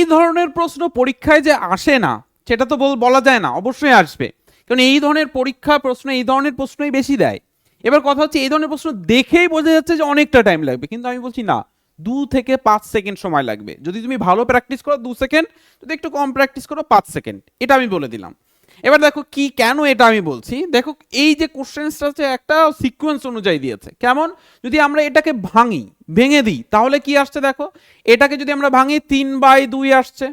এই ধরনের প্রশ্ন পরীক্ষায় যে আসে না সেটা তো বলা যায় না, অবশ্যই আসবে, কারণ এই ধরনের পরীক্ষা প্রশ্ন এই ধরনের প্রশ্নই বেশি দেয়। এবার কথা হচ্ছে এই ধরনের প্রশ্ন দেখেই বোঝা যাচ্ছে যে অনেকটা টাইম লাগবে, কিন্তু আমি বলছি না, 2 থেকে 5 সেকেন্ড সময় লাগবে। যদি তুমি ভালো প্র্যাকটিস করো 2 সেকেন্ড, যদি একটু কম প্র্যাকটিস করো 5 সেকেন্ড, এটা আমি বলে দিলাম। এবার দেখো কি কেন এটা আমি বলছি, দেখো এই যে কোশ্চেন্সটা হচ্ছে একটা সিকোয়েন্স অনুযায়ী দিয়েছে। কেমন, যদি আমরা এটাকে ভেঙে দিই তাহলে কি আসছে দেখো, এটাকে যদি আমরা ভাঙি 3/2 আসছে,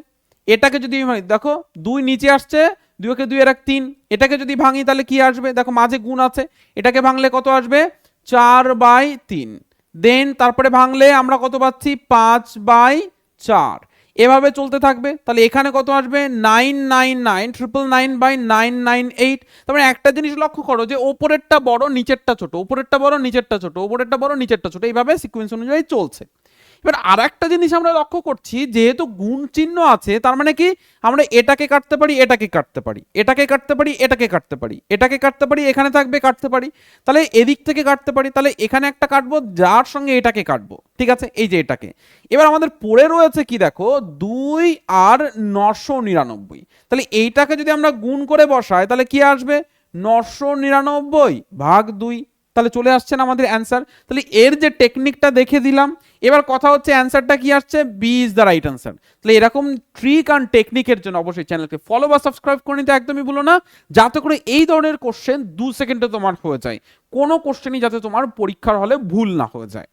এটাকে যদি দেখো 2 নিচে আসছে, 2 কে 2 এর 3, এটাকে যদি ভাঙি তাহলে কি আসবে দেখো, মাঝে গুণ আছে, এটাকে ভাঙলে কত আসবে 4/3, দেন তারপরে ভাঙলে আমরা কত পাচ্ছি 5/4, এভাবে চলতে থাকবে। তাহলে এখানে কত আসবে 999,999/998। তারপরে একটা জিনিস লক্ষ্য করো যে ওপরেরটা বড় নিচেরটা ছোট, ওপরেরটা বড় নিচেরটা ছোট, ওপরেরটা বড় নিচেরটা ছোট, এইভাবে সিকোয়েন্স অনুযায়ী চলছে। এবার আর একটা জিনিস আমরা লক্ষ্য করছি, যেহেতু গুণ চিহ্ন আছে তার মানে কি আমরা এটাকে কাটতে পারি, এটাকে কাটতে পারি, এটাকে কাটতে পারি, এটাকে কাটতে পারি, এটাকে কাটতে পারি, এখানে থাকবে কাটতে পারি, তাহলে এদিক থেকে কাটতে পারি, তাহলে এখানে একটা কাটবো যার সঙ্গে এটাকে কাটবো, ঠিক আছে, এই যে এটাকে। এবার আমাদের পড়ে রয়েছে কি দেখো 2 আর 999, তাহলে এইটাকে যদি আমরা গুণ করে বসাই তাহলে কি আসবে 999/2, তাহলে চলে আসছে না আমাদের অ্যান্সার। তাহলে এর যে টেকনিকটা দেখে দিলাম, এবার কথা হচ্ছে অ্যান্সারটা কি আসছে, B is the right answer. তাহলে এরকম ট্রিক অ্যান্ড টেকনিকের জন্য অবশ্যই চ্যানেলকে ফলো বা সাবস্ক্রাইব করে নিতে একদমই ভুলো না, যাতে করে এই ধরনের কোশ্চেন 2 সেকেন্ডে তোমার হয়ে যায়, কোনো কোশ্চেনই যাতে তোমার পরীক্ষার হলে ভুল না হয়ে যায়।